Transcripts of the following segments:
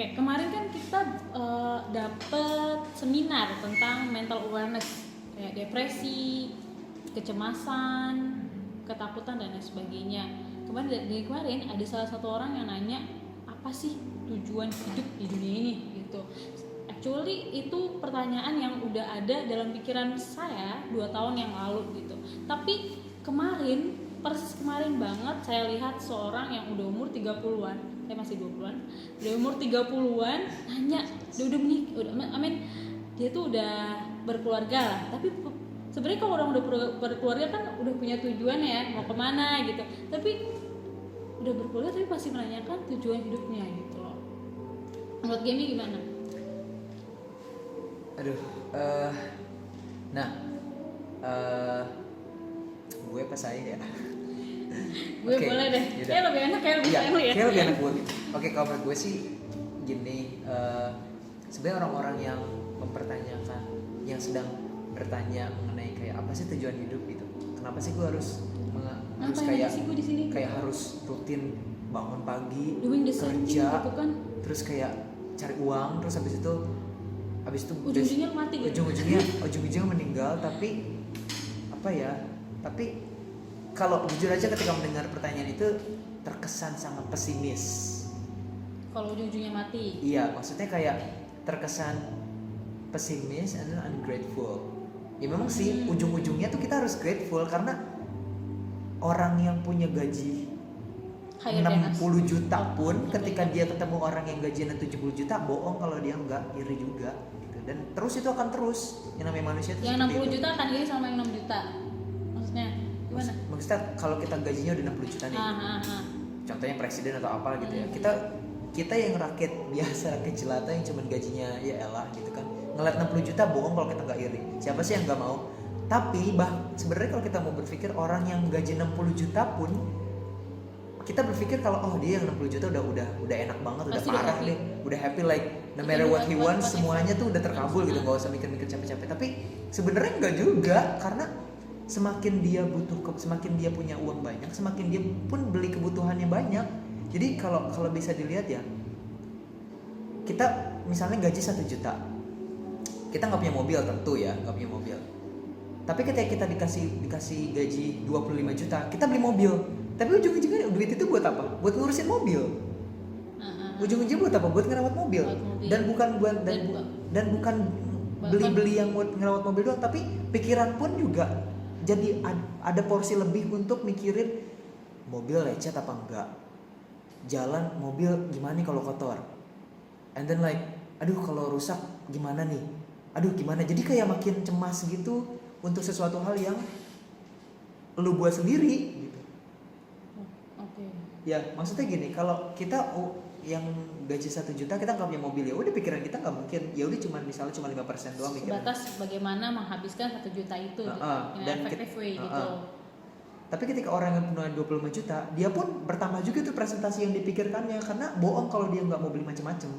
Oke, kemarin kan kita dapet seminar tentang mental awareness, kayak depresi, kecemasan, ketakutan dan lain sebagainya. Kemarin ada salah satu orang yang nanya, apa sih tujuan hidup di dunia ini gitu. Actually itu pertanyaan yang udah ada dalam pikiran saya 2 tahun yang lalu gitu. Tapi persis kemarin banget saya lihat seorang yang udah umur 30-an, saya masih 20-an, udah umur 30-an nanya, dia udah menikah, dia tuh udah berkeluarga lah, tapi sebenarnya kalau orang udah berkeluarga kan udah punya tujuan ya, mau kemana gitu, tapi udah berkeluarga tapi masih menanyakan tujuan hidupnya gitu loh. Menurut Gemi gimana? Gue apa saya ya? Gue okay, boleh deh. Kayak lebih enak, kayak lebih sayang ya. Kayak lebih enak gue. Oke, kalau menurut gue sih gini, sebenarnya orang-orang yang mempertanyakan, yang sedang bertanya mengenai kayak apa sih tujuan hidup gitu. Kenapa sih gue harus kayak harus rutin bangun pagi, kerja, gitu kan? Terus kayak cari uang, terus habis itu ujung-ujungnya mati gitu. Ujung-ujungnya meninggal, tapi apa ya? Tapi kalau jujur aja ketika mendengar pertanyaan itu terkesan sangat pesimis. Kalau ujung-ujungnya mati? Iya, maksudnya kayak terkesan pesimis and ungrateful. Ya memang sih ujung-ujungnya tuh kita harus grateful karena orang yang punya gaji 60 juta pun ketika dia ketemu orang yang gajinya 70 juta bohong kalau dia enggak, iri juga gitu. Dan terus itu akan terus yang namanya manusia itu. Yang 60 juta akan iri sama yang 6 juta. Maksudnya gimana? Maksudnya kalau kita gajinya udah 60 juta nih. Contohnya presiden atau apa gitu ya. Kita yang rakyat biasa, rakyat jelata yang cuman gajinya ya elah gitu kan. Ngeliat 60 juta bohong kalau kita enggak iri. Siapa sih yang enggak mau? Tapi sebenarnya kalau kita mau berpikir orang yang gaji 60 juta pun kita berpikir kalau dia yang 60 juta udah enak banget, udah parah deh, udah happy, like no matter what he wants semuanya tuh udah terkabul gitu, nggak usah mikir-mikir capek-capek. Tapi sebenarnya enggak juga, karena semakin dia punya uang banyak, semakin dia pun beli kebutuhannya banyak. Jadi kalau bisa dilihat ya, kita misalnya gaji 1 juta, kita nggak punya mobil tentu ya, nggak punya mobil. Tapi ketika kita dikasih gaji 25 juta, kita beli mobil. Tapi ujung-ujungnya duit itu buat apa? Buat ngurusin mobil. Ujung-ujungnya buat apa? Buat ngerawat mobil. Dan bukan beli yang buat ngerawat mobil doang, tapi pikiran pun juga jadi ada porsi lebih untuk mikirin mobil lecet apa enggak. Jalan mobil gimana nih kalau kotor? And then like, aduh kalau rusak gimana nih? Aduh gimana? Jadi kayak makin cemas gitu untuk sesuatu hal yang lu buat sendiri. Ya maksudnya gini, kalau kita yang gaji 1 juta kita nggak punya mobil, ya udah pikiran kita nggak mungkin, ya udah misalnya cuma 5% doang mikirnya. Sebatas bagaimana menghabiskan 1 juta itu dan effective way gitu. Tapi ketika orang yang punya 25 juta, dia pun bertambah juga tuh presentasi yang dipikirkannya, karena bohong kalau dia nggak mau beli macam-macam.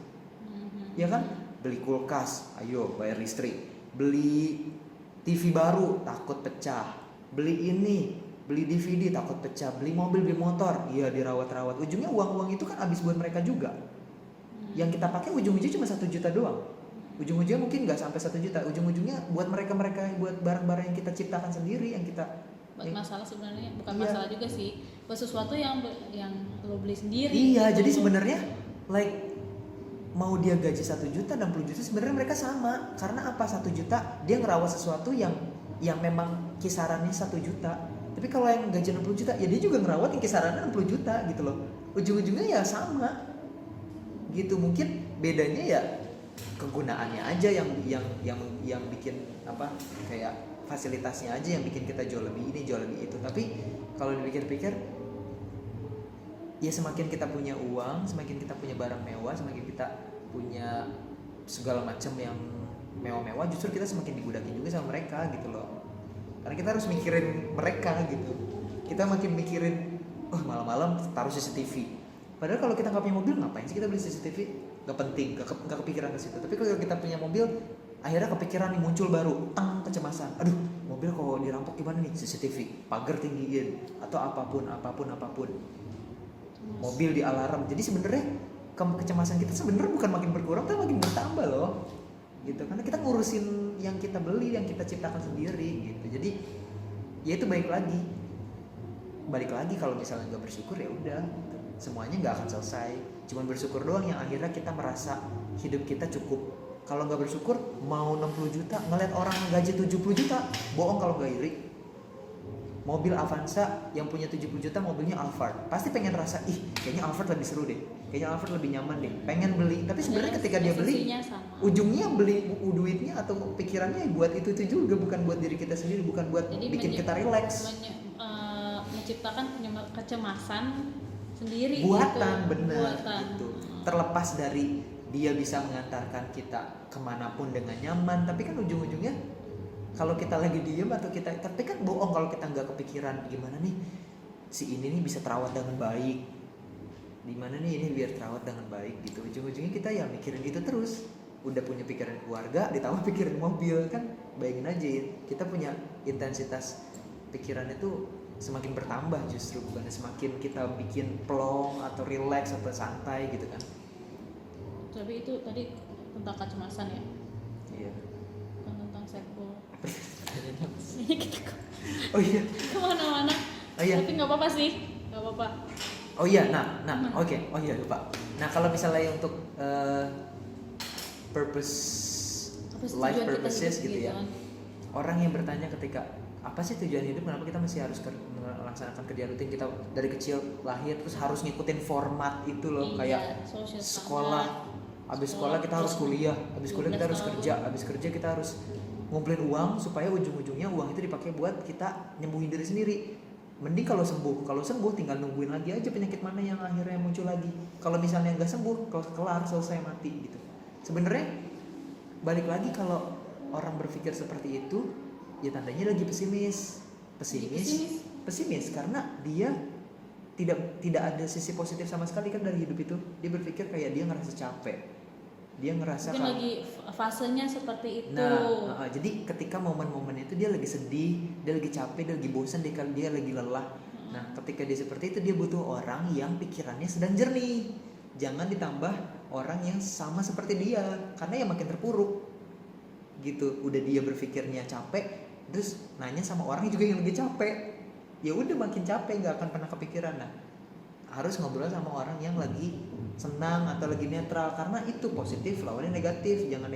Ya kan, beli kulkas, ayo bayar listrik, beli TV baru takut pecah, beli ini, beli DVD takut pecah, beli mobil, beli motor, iya dirawat-rawat. Ujungnya uang itu kan habis buat mereka juga. Yang kita pakai ujung-ujungnya cuma 1 juta doang. Ujung-ujungnya mungkin nggak sampai 1 juta. Ujung-ujungnya buat mereka buat barang-barang yang kita ciptakan sendiri, yang kita masalah sebenarnya bukan masalah juga sih. Buat sesuatu yang lo beli sendiri. Iya, gitu. Jadi sebenarnya like mau dia gaji 1 juta, 60 juta sebenarnya mereka sama. Karena apa? 1 juta dia ngerawat sesuatu yang memang kisarannya 1 juta. Tapi kalau yang gaji 60 juta, ya dia juga ngerawat yang kisarannya 60 juta gitu loh. Ujung-ujungnya ya sama. Gitu, mungkin bedanya ya kegunaannya aja yang bikin apa? Kayak fasilitasnya aja yang bikin kita jual lebih ini, jual lebih itu. Tapi kalau dipikir-pikir, ya semakin kita punya uang, semakin kita punya barang mewah, semakin kita punya segala macam yang mewah-mewah, justru kita semakin digudakin juga sama mereka gitu loh. Karena kita harus mikirin mereka gitu. Kita makin mikirin, malam-malam taruh CCTV. Padahal kalau kita nggak punya mobil, ngapain sih kita beli CCTV? Nggak penting, nggak kepikiran ke situ. Tapi kalau kita punya mobil, akhirnya kepikiran nih, muncul baru, kecemasan. Aduh, mobil kalau dirampok gimana nih? CCTV, pagar tinggiin, atau apapun. Mobil di alarm. Jadi sebenarnya kecemasan kita sebenarnya bukan makin berkurang tapi makin bertambah loh gitu, karena kita ngurusin yang kita beli, yang kita ciptakan sendiri gitu. Jadi ya itu balik lagi kalau misalnya nggak bersyukur ya udah gitu. Semuanya nggak akan selesai, cuman bersyukur doang yang akhirnya kita merasa hidup kita cukup. Kalau nggak bersyukur mau 60 juta ngeliat orang gaji 70 juta bohong kalau nggak iri. Mobil Avanza yang punya 70 juta mobilnya Alphard, pasti pengen rasa kayaknya Alphard lebih seru deh, kayaknya Alphard lebih nyaman deh, pengen beli. Tapi sebenarnya ketika dia beli ujungnya beli duitnya atau pikirannya buat itu juga, bukan buat diri kita sendiri, bukan buat jadi bikin kita relax. Menciptakan kecemasan sendiri buatan gitu. Bener gitu. Terlepas dari dia bisa mengantarkan kita kemanapun dengan nyaman, tapi kan ujung-ujungnya kalau kita lagi diem atau tapi kan bohong kalau kita nggak kepikiran gimana nih si ini nih bisa terawat dengan baik, gimana nih ini biar terawat dengan baik gitu. Ujung-ujungnya kita ya mikirin itu terus. Udah punya pikiran keluarga ditambah pikiran mobil, kan bayangin aja ya, kita punya intensitas pikiran itu semakin bertambah justru, bukan semakin kita bikin plong atau relax atau santai gitu kan. Tapi itu tadi tentang kecemasan ya. Iya. Bukan tentang seksual. Oh iya. Kemana-mana. Oh iya. Tapi nggak apa-apa sih, nggak apa-apa. Oh iya, nah, oke. Oh iya lupa. Nah kalau misalnya untuk purpose, life purposes gitu ya. Kan? Orang yang bertanya ketika apa sih tujuan hidup, kenapa kita masih harus melaksanakan kerja rutin kita dari kecil lahir terus harus ngikutin format itu loh, kayak sekolah, habis sekolah kita harus kuliah, habis kuliah kita harus kerja, habis kerja kita harus ngumpulin uang supaya ujung-ujungnya uang itu dipakai buat kita nyembuhin diri sendiri. Mending kalau sembuh tinggal nungguin lagi aja penyakit mana yang akhirnya muncul lagi. Kalau misalnya nggak sembuh, kalau kelar selesai mati gitu. Sebenarnya balik lagi kalau orang berpikir seperti itu ya tandanya lagi pesimis karena dia tidak ada sisi positif sama sekali kan dari hidup itu. Dia berpikir kayak dia ngerasa capek, dia ngerasa mungkin lagi fasenya seperti itu. Nah, jadi ketika momen-momen itu dia lagi sedih, dia lagi capek, dia lagi bosan, dia lagi lelah. Nah ketika dia seperti itu dia butuh orang yang pikirannya sedang jernih. Jangan ditambah orang yang sama seperti dia, karena yang makin terpuruk gitu. Udah dia berpikirnya capek, terus nanya sama orang juga yang lagi capek, ya udah makin capek, nggak akan pernah kepikiran. Nah harus ngobrol sama orang yang lagi senang atau lagi netral, karena itu positif lawannya negatif. Jangan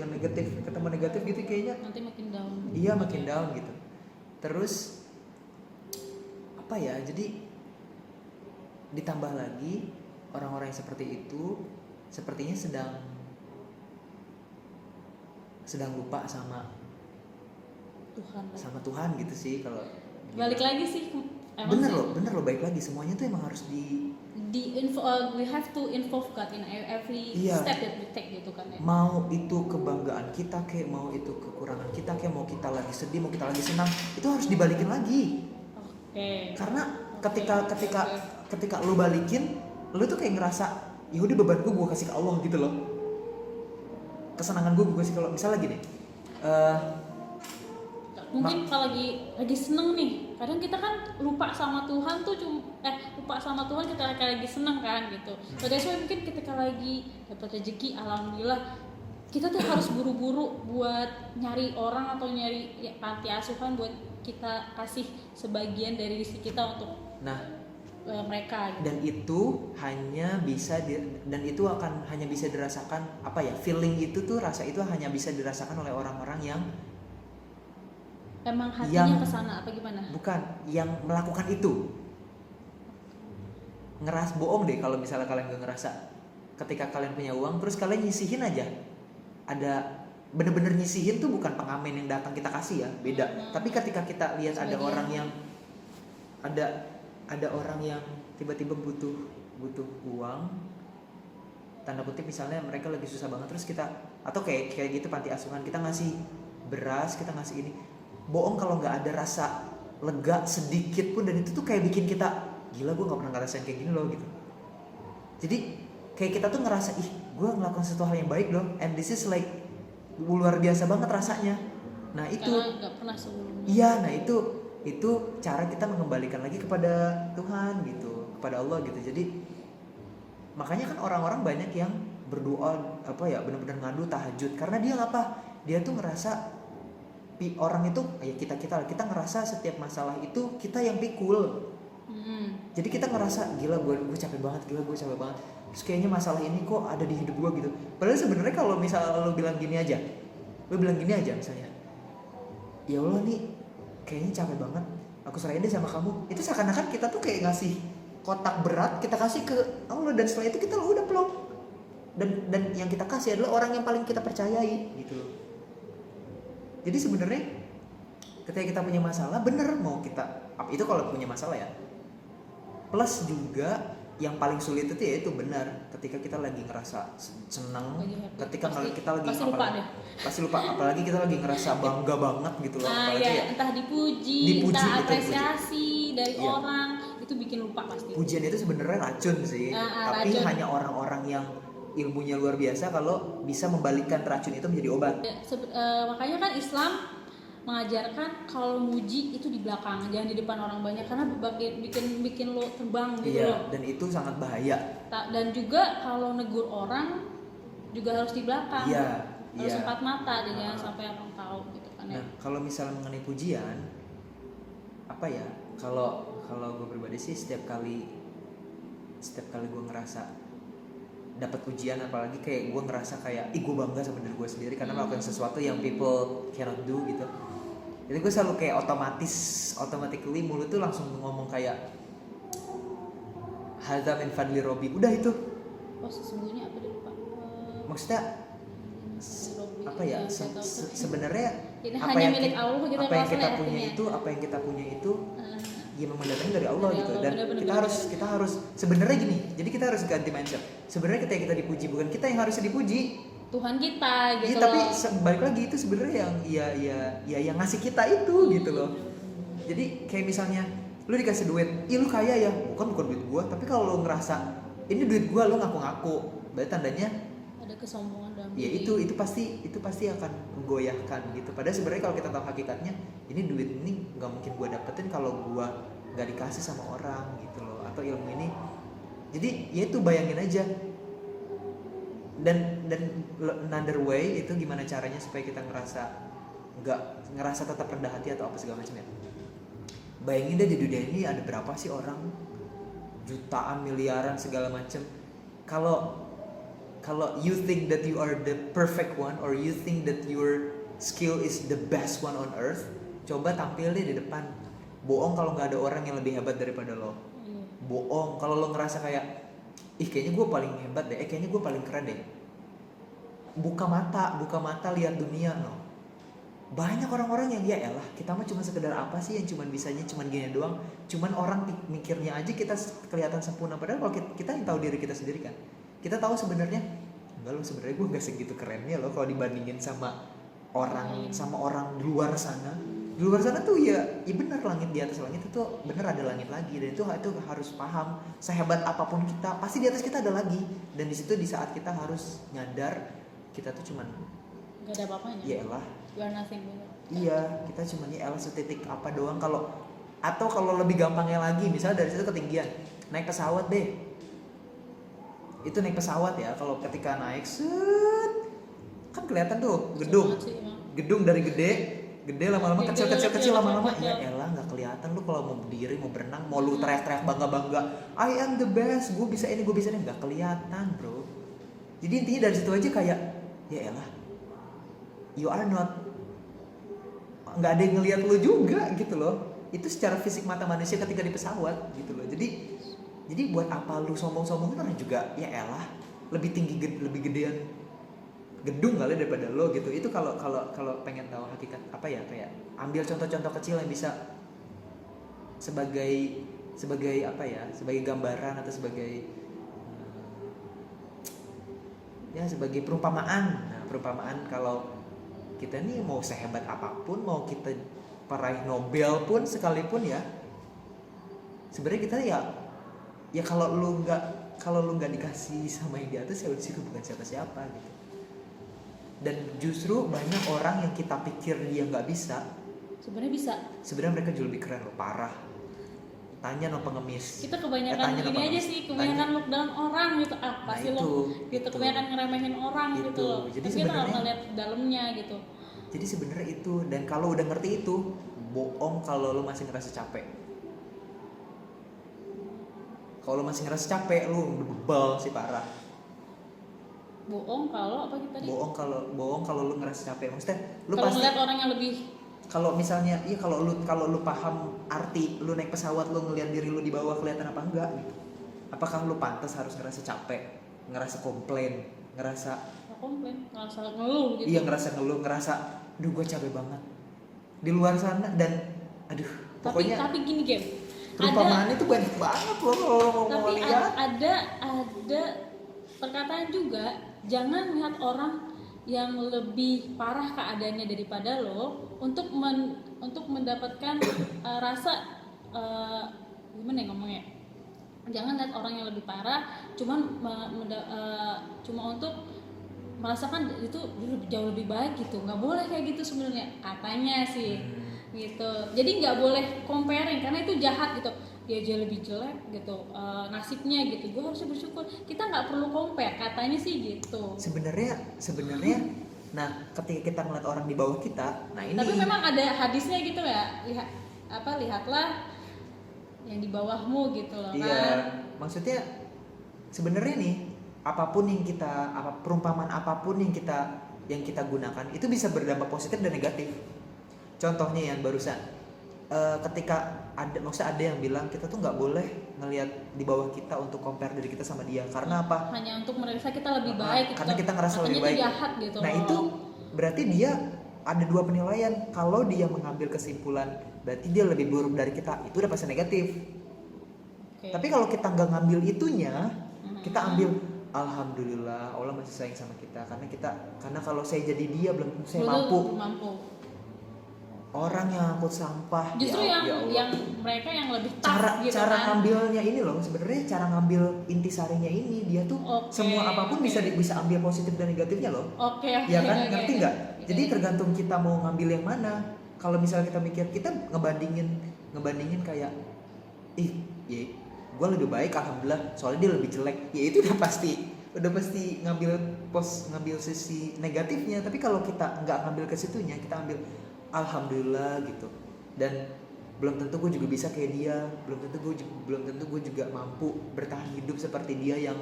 negatif ketemu negatif gitu kayaknya nanti makin down. Iya makin down gitu. Terus apa ya, jadi ditambah lagi orang-orang yang seperti itu sepertinya sedang lupa sama Tuhan gitu sih. Kalau balik lagi sih bener loh balik lagi, semuanya tuh emang harus we have to involve God in every step that we take gitu kan ya. Mau itu kebanggaan kita kayak, mau itu kekurangan kita kayak, mau kita lagi sedih, mau kita lagi senang, itu harus dibalikin lagi. Karena ketika lo balikin, lo tuh kayak ngerasa ya udah beban gue kasih ke Allah gitu loh, kesenangan gue kasih ke Allah. Misalnya gini, mungkin kalau lagi seneng nih, kadang kita kan lupa sama Tuhan tuh lupa sama Tuhan kita lagi seneng kan gitu. Pada saat mungkin ketika lagi dapat rezeki, alhamdulillah, kita tuh harus buru-buru buat nyari orang atau nyari panti asuhan buat kita kasih sebagian dari rezeki kita untuk mereka gitu. Dan itu hanya bisa hanya bisa dirasakan, apa ya, feeling itu tuh, rasa itu hanya bisa dirasakan oleh orang-orang yang emang hatinya kesana apa gimana? Bukan, yang melakukan itu. Ngeras bohong deh kalau misalnya kalian gak ngerasa. Ketika kalian punya uang terus kalian nyisihin aja. Ada bener-bener nyisihin tuh bukan pengamen yang datang kita kasih ya, beda. Tapi ketika kita lihat ada orang yang ada orang yang tiba-tiba butuh uang, tanda kutip misalnya mereka lagi susah banget, terus kita, atau kayak gitu panti asuhan, kita ngasih beras, kita ngasih ini. Bohong kalau nggak ada rasa lega sedikit pun, dan itu tuh kayak bikin kita gila, gue nggak pernah ngerasain kayak gini loh gitu. Jadi kayak kita tuh ngerasa gue ngelakuin sesuatu hal yang baik loh, and this is like luar biasa banget rasanya. Nah itu nggak pernah sebelumnya. Iya, nah itu cara kita mengembalikan lagi kepada Tuhan gitu, kepada Allah gitu. Jadi makanya kan orang-orang banyak yang berdoa benar-benar ngadu tahajud karena dia apa, dia tuh ngerasa orang itu ya kita ngerasa setiap masalah itu kita yang pikul. Jadi kita ngerasa gila gue capek banget, terus kayaknya masalah ini kok ada di hidup gue gitu. Padahal sebenarnya kalau misalnya lo bilang gini aja misalnya, ya Allah nih kayaknya capek banget, aku serahin deh sama kamu. Itu seakan-akan kita tuh kayak ngasih kotak berat, kita kasih ke Allah, dan setelah itu kita udah plong. Dan yang kita kasih adalah orang yang paling kita percayai gitu loh. Jadi sebenarnya ketika kita punya masalah, bener mau kita itu kalau punya masalah ya. Plus juga yang paling sulit itu ya itu benar ketika kita lagi ngerasa senang, ketika kita lagi pasti lupa, apalagi kita lagi ngerasa bangga banget gitu loh. Ya, entah dipuji entah apresiasi dari orang, itu bikin lupa pasti. Pujian itu sebenarnya racun sih, tapi racun. Hanya orang-orang yang ilmunya luar biasa kalau bisa membalikkan racun itu menjadi obat. Makanya kan Islam mengajarkan kalau muji itu di belakang, jangan di depan orang banyak, karena bikin lo terbang gitu loh. Dan itu sangat bahaya. Dan juga kalau negur orang juga harus di belakang. Harus empat mata, jangan sampai orang tahu gitu kan. Nah, kalau misalnya mengenai pujian, apa ya? Kalau gue pribadi sih setiap kali gue ngerasa dapat pujian, apalagi kayak gue ngerasa kayak gue bangga sama diri gue sendiri karena melakukan sesuatu yang people cannot do gitu. Jadi gue selalu kayak automatically mulut tuh langsung ngomong kayak hadza min fadli robbi. Udah itu. Sesungguhnya apa dia lupa? Maksudnya apa ya? Sebenarnya apa yang milik Allah gitu, apa yang kita punya itu ya memang datangnya dari Allah gitu. Dan kita harus sebenarnya gini. Jadi kita harus ganti mindset. Sebenarnya ketika kita dipuji, bukan kita yang harusnya dipuji, Tuhan kita gitu. Tapi balik lagi itu sebenarnya yang ngasih kita itu gitu loh. Jadi kayak misalnya lu dikasih duit, lu kaya ya, bukan duit gua, tapi kalau lu ngerasa ini duit gua, lu ngaku-ngaku, berarti tandanya ada kesombongan dalam diri. Ya itu pasti akan menggoyahkan gitu. Padahal sebenarnya kalau kita tahu hakikatnya, ini duit ini nggak mungkin gua dapetin kalau gua nggak dikasih sama orang gitu loh, atau ilmu ini. Jadi ya itu bayangin aja. Dan another way itu gimana caranya supaya kita ngerasa tetap rendah hati atau apa segala macam ya. Bayangin deh di dunia ini ada berapa sih orang, jutaan, miliaran segala macam. Kalau you think that you are the perfect one, or you think that your skill is the best one on earth, coba tampil deh di depan. Bohong kalau nggak ada orang yang lebih hebat daripada lo. Bohong kalau lo ngerasa kayak kayaknya gue paling hebat deh, kayaknya gue paling keren deh. Buka mata lihat dunia loh. Banyak orang-orang yang ya elah, kita mah cuma sekedar apa sih yang bisanya gini doang. Cuman orang mikirnya aja kita kelihatan sempurna, padahal kalau kita yang tahu diri kita sendiri kan. Kita tahu sebenarnya enggak loh, sebenarnya gue enggak segitu kerennya loh kalau dibandingin sama orang di luar sana. Di luar sana tuh ya benar, langit di atas langit itu benar ada langit lagi, dan itu harus paham, sehebat apapun kita pasti di atas kita ada lagi, dan di situ di saat kita harus nyadar kita tuh cuman nggak ada apa-apanya. Ya elah, you are nothing bener. Iya, kita cuman ya elah setitik apa doang. Kalau lebih gampangnya lagi, misalnya dari situ ketinggian, naik pesawat deh. Itu naik pesawat ya, kalau ketika naik kan kelihatan tuh gedung dari gede lama-lama kecil lama-lama ya elah nggak kelihatan. Lu kalau mau berdiri mau berenang mau lu teriak-teriak bangga I am the best, gue bisa ini nggak kelihatan bro. Jadi intinya dari situ aja kayak ya elah you are not, nggak ada yang ngelihat lu juga gitu loh. Itu secara fisik mata manusia ketika di pesawat gitu loh. Jadi buat apa lu sombong-sombong kan juga ya elah lebih tinggi lebih gedean gedung kali daripada lo gitu. Itu kalau pengen tahu hakikat apa ya, kayak ambil contoh-contoh kecil yang bisa sebagai apa ya, sebagai gambaran atau sebagai sebagai perumpamaan. Nah, perumpamaan kalau kita nih mau sehebat apapun, mau kita peraih Nobel pun sekalipun ya, sebenarnya kita ya kalau lu nggak dikasih sama yang di atas ya udah bukan siapa-siapa gitu. Dan justru banyak orang yang kita pikir dia nggak bisa, sebenarnya mereka jauh lebih keren loh, parah. tanya no pengemis. Kita kebanyakan tanya no ini aja pengemis. sih, kebanyakan look down orang gitu, apa Nah, sih lo gitu, itu. kebanyakan ngeremehin orang Itu. gitu loh. Jadi Tapi kita nggak sebenarnya- ngeliat dalamnya gitu. Jadi sebenarnya itu, dan kalau udah ngerti itu, bohong kalau lu masih ngerasa capek. Kalau lu masih ngerasa capek, lu bebal sih parah. Bohong kalau apa kita tadi? Bohong kalau lu ngerasa capek. Maksudnya lu Kalau pasti ngeliat orang yang lebih kalau misalnya iya kalau lu paham arti lu naik pesawat lu ngeliat diri lu di bawah kelihatan apa enggak gitu. Apakah lu pantas harus ngerasa capek, ngerasa komplain, ngerasa komplain, ngerasa ngeluh gitu. iya ngerasa ngeluh, ngerasa aduh gue capek banget di luar sana dan aduh pokoknya Tapi gini game. perumpamaan itu banyak banget loh kalau lo mau Tapi lihat. ada perkataan juga, jangan lihat orang yang lebih parah keadaannya daripada lo untuk mendapatkan rasa gimana ya ngomongnya, jangan lihat orang yang lebih parah cuma untuk merasakan itu jauh lebih baik gitu. Nggak boleh kayak gitu sebenarnya katanya sih gitu. Jadi nggak boleh comparing karena itu jahat gitu, dia aja lebih jelek gitu nasibnya gitu, gue harusnya bersyukur. Kita nggak perlu compare katanya sih gitu. Sebenarnya nah ketika kita ngeliat orang di bawah kita, nah ini Tapi memang ada hadisnya gitu ya, lihatlah yang di bawahmu gitu loh iya, kan. maksudnya sebenarnya nih perumpamaan apapun yang kita gunakan itu bisa berdampak positif dan negatif. Contohnya yang barusan ketika maksudnya ada yang bilang kita tuh nggak boleh ngelihat di bawah kita untuk compare diri kita sama dia karena apa? Hanya untuk merasa kita lebih baik gitu. Karena kita ngerasa Katanya lebih itu baik. jahat gitu Nah loh. itu berarti dia ada dua penilaian. Kalau dia mengambil kesimpulan berarti dia lebih buruk dari kita, itu udah pasti negatif. Oke. Tapi kalau kita nggak ngambil itunya, kita Mhm. ambil alhamdulillah Allah masih sayang sama kita karena kalau saya jadi dia belum tentu saya mampu. Orang yang angkut sampah Justru ya Allah. yang mereka yang lebih tough gitu cara kan. ngambilnya ini loh, sebenarnya cara ngambil intisarinya ini dia tuh Oke, semua apapun oke. bisa ambil positif dan negatifnya loh. Oke. Ya kan, oke, ngerti oke. nggak? Oke. Jadi tergantung kita mau ngambil yang mana. Kalau misalnya kita mikir, kita ngebandingin kayak, ya, gue lebih baik alhamdulillah, soalnya dia lebih jelek. Ya itu udah pasti ngambil sisi negatifnya. Tapi kalau kita nggak ngambil ke situnya, kita ambil alhamdulillah gitu. Dan belum tentu gue juga bisa kayak dia, belum tentu gue juga mampu bertahan hidup seperti dia yang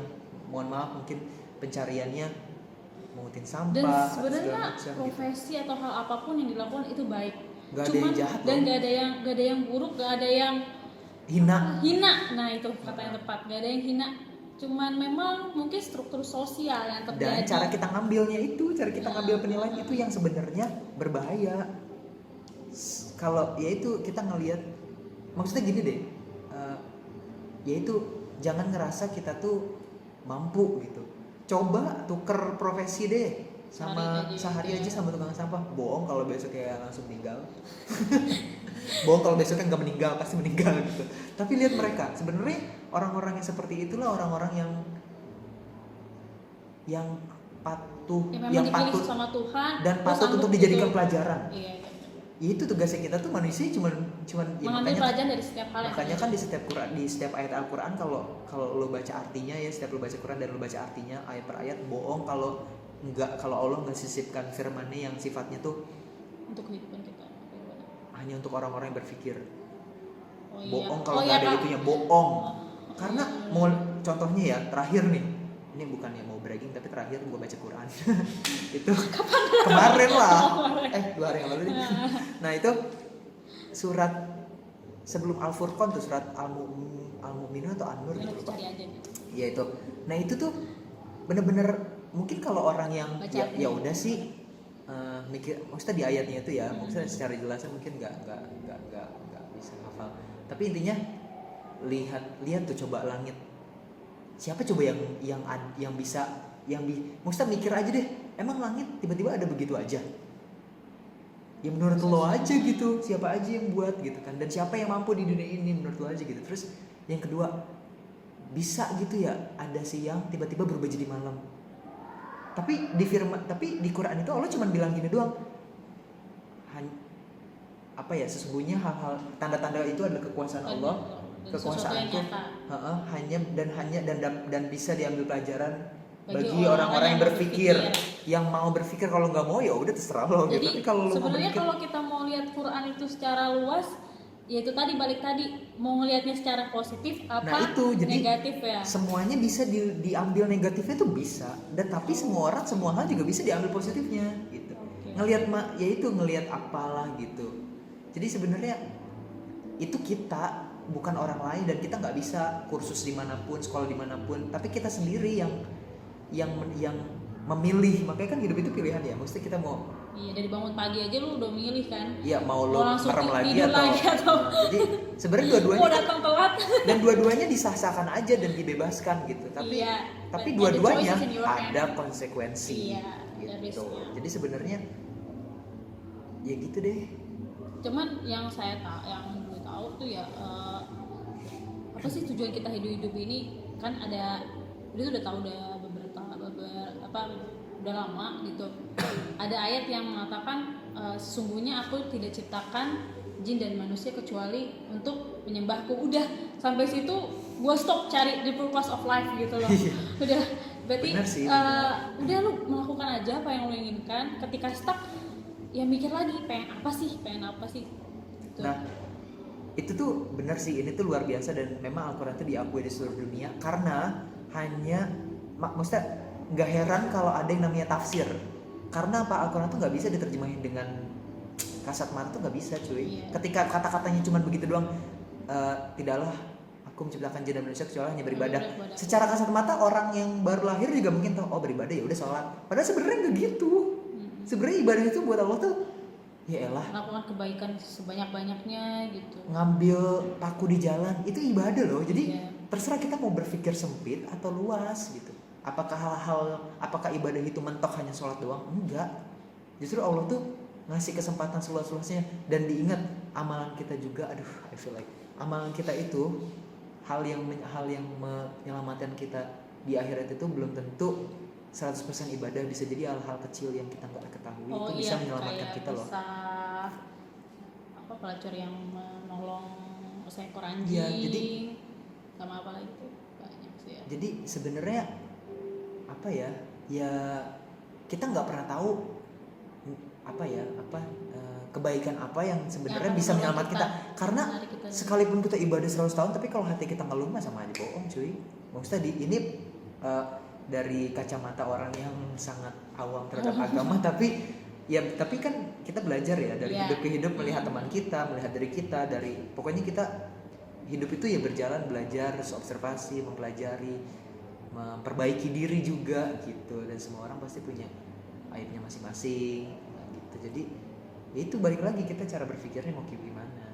mohon maaf mungkin pencariannya mengutin Dan sampah sebenarnya segala macam gitu. profesi atau hal apapun yang dilakukan itu baik. Gak ada yang jahat dan loh. gak ada yang buruk, gak ada yang Hina. Nah itu kata yang tepat, gak ada yang hina. Cuman memang mungkin struktur sosial yang terjadi. Dan cara kita ngambilnya itu, cara kita ngambil penilaian itu yang sebenarnya berbahaya. Kalau ya itu kita ngelihat, maksudnya gini deh, yaitu jangan ngerasa kita tuh mampu gitu. Coba tuker profesi deh, sehari aja sama tukang sampah. Bohong kalau besok kayak langsung meninggal. Bohong kalau besoknya nggak meninggal, pasti meninggal gitu. Tapi lihat mereka, sebenarnya orang-orang yang seperti itulah orang-orang yang patuh, yang patut sama Tuhan dan patut untuk dijadikan pelajaran. Iya. Itu tugasnya kita tuh manusia cuman ya, mengambil pelajaran dari setiap hal. Makanya kan di setiap ayat Al-Qur'an kalau lo baca artinya ya, setiap lo baca Quran dan lo baca artinya ayat per ayat, bohong kalau Allah nggak sisipkan firman-Nya yang sifatnya tuh untuk kehidupan kita. hanya untuk orang-orang yang berpikir. Oh, iya. Bohong kalau nggak ada itunya, bohong. Karena mau contohnya ya terakhir nih, ini bukannya mau bragging tapi terakhir gue baca Quran itu kemarin lah, 2 hari yang lalu deh. Nah itu surat sebelum Al-Furqan tuh, surat Al-Mu'minun atau An-Nur gitu lupa. Cari aja nih. Iya itu. Nah itu tuh bener-bener mungkin kalau orang yang ya udah sih mikir, maksudnya di ayatnya itu ya, maksudnya secara jelasnya mungkin nggak bisa hafal. Tapi intinya lihat tuh, coba langit. Siapa coba yang bisa maksudnya mikir aja deh, emang langit tiba-tiba ada begitu aja? Ya menurut lo aja gitu, siapa aja yang buat gitu kan? Dan siapa yang mampu di dunia ini menurut lo aja gitu. Terus yang kedua, bisa gitu ya ada siang tiba-tiba berubah jadi malam. Tapi di Quran itu Allah cuma bilang gini doang. Sesungguhnya hal-hal tanda-tanda itu adalah kekuasaan Allah dan sesuatu yang tuh nyata hanya dan bisa diambil pelajaran Bagi bagi orang-orang yang berpikir, berpikir. yang mau berpikir. Kalau nggak mau ya udah terserah lo gitu. Jadi Tapi kalau lo mau sebenarnya berpikir, kalau kita mau lihat Quran itu secara luas, ya itu tadi balik tadi mau ngelihatnya secara positif apa nah itu jadi negatif ya. semuanya bisa diambil negatifnya tuh bisa, dan tapi semua orang semua hal juga bisa diambil positifnya gitu. Oke. Ngelihat apalah gitu. Jadi sebenarnya itu kita, bukan orang lain, dan kita nggak bisa kursus dimanapun, sekolah dimanapun, tapi kita sendiri yang memilih. Makanya kan hidup itu pilihan ya, mesti kita mau, Iya, dari bangun pagi aja lu udah milih kan. ya mau lo langsung merem lagi tidur lagi atau jadi sebenarnya dua-duanya mau datang telat. dan dua-duanya disah-sahkan aja dan dibebaskan gitu. Tapi Iya, tapi but dua-duanya the choice is in your hand. ada konsekuensi Iya, ada gitu. risknya. Jadi sebenarnya ya gitu deh. Cuman yang gue tahu tuh ya apa sih tujuan kita hidup ini kan ada, dia udah tahu udah beberapa udah lama gitu. Ada ayat yang mengatakan sesungguhnya aku tidak ciptakan jin dan manusia kecuali untuk menyembahku. Udah sampai situ gue stop cari the purpose of life gitu loh. Udah berarti Bener sih. udah lu melakukan aja apa yang lu inginkan. Ketika stuck ya mikir lagi pengen apa sih gitu. Nah itu tuh benar sih, ini tuh luar biasa, dan memang Al-Quran itu diakui di seluruh dunia karena hanya maksudnya nggak heran kalau ada yang namanya tafsir. Karena apa, Al-Quran tuh nggak bisa diterjemahin dengan kasat mata tuh nggak bisa cuy. Iya. Ketika kata-katanya cuma begitu doang, tidaklah aku menciptakan jin dan manusia kecuali hanya beribadah. Beribadah. Secara kasat mata orang yang baru lahir juga mungkin tahu, oh beribadah ya udah sholat. Padahal sebenarnya nggak gitu. Sebenarnya ibadah itu buat Allah tuh ya elah, melakukan kebaikan sebanyak-banyaknya gitu. ngambil paku di jalan itu ibadah loh. Jadi Iya. terserah kita mau berpikir sempit atau luas gitu. Apakah ibadah itu mentok hanya sholat doang? Enggak. Justru Allah tuh ngasih kesempatan seluas-luasnya, dan diingat amalan kita juga. Aduh, I feel like amalan kita itu hal yang menyelamatkan kita di akhirat itu belum tentu 100% ibadah. Bisa jadi hal-hal kecil yang kita nggak ketahui itu bisa menyelamatkan kayak kita loh. bisa apa pelacur yang menolong seekor anjing. Iya, jadi sama apa lagi tuh banyak sih ya. Jadi sebenarnya apa ya kita nggak pernah tahu kebaikan apa yang sebenarnya Yang bisa akan menyelamatkan kita. Karena menarik kita. sekalipun kita ibadah 100 tahun, tapi kalau hati kita ngeluh mah sama aja bohong cuy. Maksudnya ini dari kacamata orang yang sangat awam terhadap agama, tapi kan kita belajar ya dari Iya. hidup ke hidup, melihat teman kita, melihat dari kita, pokoknya kita hidup itu ya berjalan, belajar, terus observasi, mempelajari, memperbaiki diri juga gitu. Dan semua orang pasti punya aibnya masing-masing gitu. Jadi ya itu balik lagi kita cara berpikirnya mau gimana